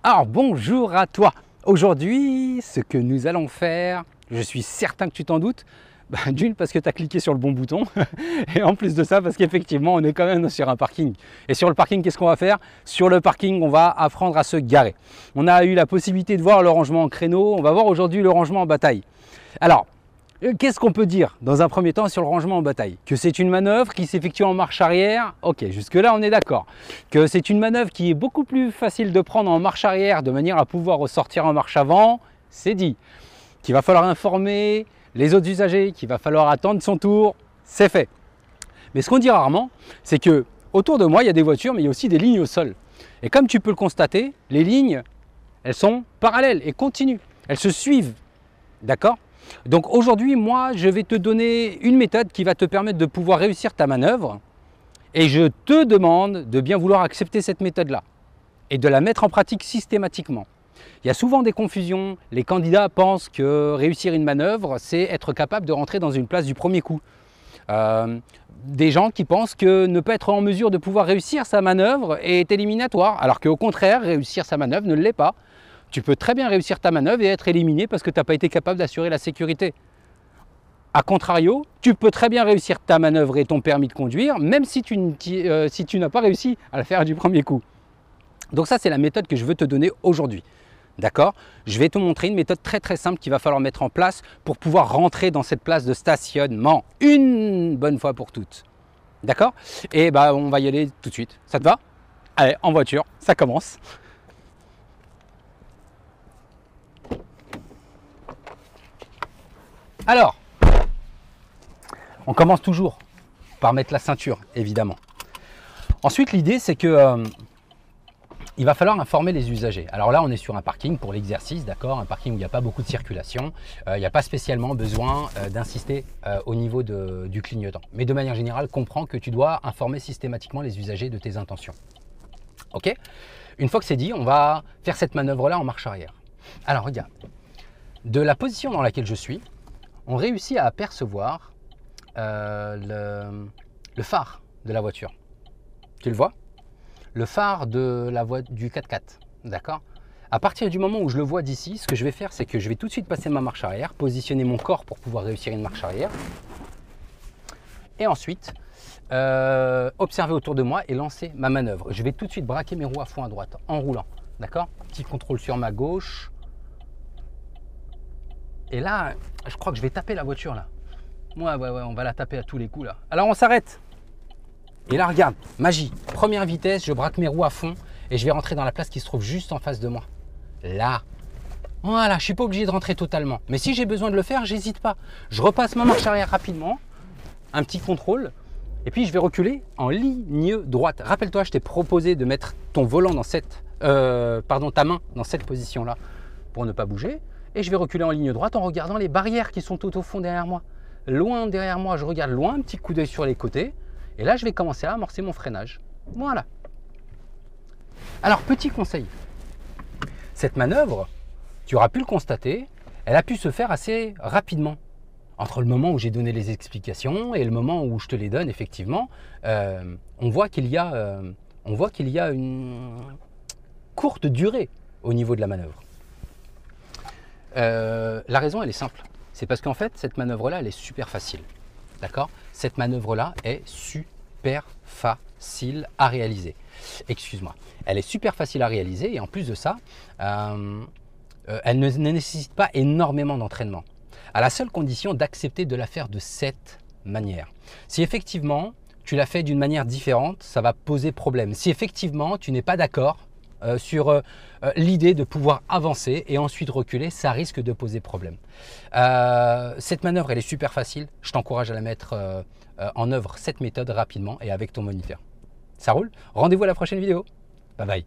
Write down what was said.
Alors bonjour à toi. Aujourd'hui, ce que nous allons faire, je suis certain que tu t'en doutes, d'une parce que tu as cliqué sur le bon bouton et en plus de ça parce qu'effectivement on est quand même sur un parking. Et sur le parking, qu'est-ce qu'on va faire? Sur le parking, on va apprendre à se garer. On a eu la possibilité de voir le rangement en créneau, on va voir aujourd'hui le rangement en bataille. Alors, qu'est-ce qu'on peut dire dans un premier temps sur le rangement en bataille? Que c'est une manœuvre qui s'effectue en marche arrière, ok, jusque-là on est d'accord. Que c'est une manœuvre qui est beaucoup plus facile de prendre en marche arrière de manière à pouvoir ressortir en marche avant, c'est dit. Qu'il va falloir informer les autres usagers, qu'il va falloir attendre son tour, c'est fait. Mais ce qu'on dit rarement, c'est que autour de moi il y a des voitures, mais il y a aussi des lignes au sol. Et comme tu peux le constater, les lignes, elles sont parallèles et continues, elles se suivent, d'accord? Donc aujourd'hui, moi, je vais te donner une méthode qui va te permettre de pouvoir réussir ta manœuvre et je te demande de bien vouloir accepter cette méthode-là et de la mettre en pratique systématiquement. Il y a souvent des confusions, les candidats pensent que réussir une manœuvre, c'est être capable de rentrer dans une place du premier coup. Des gens qui pensent que ne pas être en mesure de pouvoir réussir sa manœuvre est éliminatoire, alors qu'au contraire, réussir sa manœuvre ne l'est pas. Tu peux très bien réussir ta manœuvre et être éliminé parce que tu n'as pas été capable d'assurer la sécurité. A contrario, tu peux très bien réussir ta manœuvre et ton permis de conduire, même si tu n'as pas réussi à la faire du premier coup. Donc ça, c'est la méthode que je veux te donner aujourd'hui. D'accord? Je vais te montrer une méthode très simple qu'il va falloir mettre en place pour pouvoir rentrer dans cette place de stationnement une bonne fois pour toutes. D'accord? Et on va y aller tout de suite. Ça te va? Allez, en voiture, ça commence. Alors, on commence toujours par mettre la ceinture, évidemment. Ensuite, l'idée, c'est que il va falloir informer les usagers. Alors là, on est sur un parking pour l'exercice, d'accord? Un parking où il n'y a pas beaucoup de circulation. Il n'y a pas spécialement besoin d'insister au niveau du clignotant. Mais de manière générale, comprends que tu dois informer systématiquement les usagers de tes intentions. Ok? Une fois que c'est dit, on va faire cette manœuvre-là en marche arrière. Alors, regarde. De la position dans laquelle je suis, on réussit à apercevoir le phare de la voiture. Tu le vois? Le phare du 4x4, d'accord? À partir du moment où je le vois d'ici, ce que je vais faire, c'est que je vais tout de suite passer ma marche arrière, positionner mon corps pour pouvoir réussir une marche arrière. Et ensuite, observer autour de moi et lancer ma manœuvre. Je vais tout de suite braquer mes roues à fond à droite, en roulant, d'accord? Petit contrôle sur ma gauche. Et là, je crois que je vais taper la voiture là. Ouais, on va la taper à tous les coups là. Alors on s'arrête. Et là, regarde, magie. Première vitesse, je braque mes roues à fond et je vais rentrer dans la place qui se trouve juste en face de moi. Là. Voilà, je ne suis pas obligé de rentrer totalement. Mais si j'ai besoin de le faire, j'hésite pas. Je repasse ma marche arrière rapidement, un petit contrôle, et puis je vais reculer en ligne droite. Rappelle-toi, je t'ai proposé de mettre ton volant dans ta main dans cette position-là pour ne pas bouger. Et je vais reculer en ligne droite en regardant les barrières qui sont tout au fond derrière moi. Loin derrière moi, je regarde loin, un petit coup d'œil sur les côtés. Et là, je vais commencer à amorcer mon freinage. Voilà. Alors, petit conseil. Cette manœuvre, tu auras pu le constater, elle a pu se faire assez rapidement. Entre le moment où j'ai donné les explications et le moment où je te les donne, effectivement, on voit qu'il y a une courte durée au niveau de la manœuvre. La raison, elle est simple. C'est parce qu'en fait, cette manœuvre-là, elle est super facile. D'accord? Cette manœuvre-là est super facile à réaliser. Excuse-moi. Elle est super facile à réaliser et en plus de ça, elle ne nécessite pas énormément d'entraînement. À la seule condition d'accepter de la faire de cette manière. Si effectivement, tu la fais d'une manière différente, ça va poser problème. Si effectivement, tu n'es pas d'accord sur l'idée de pouvoir avancer et ensuite reculer, ça risque de poser problème. Cette manœuvre, elle est super facile. Je t'encourage à la mettre en œuvre, cette méthode rapidement et avec ton moniteur. Ça roule? Rendez-vous à la prochaine vidéo. Bye bye.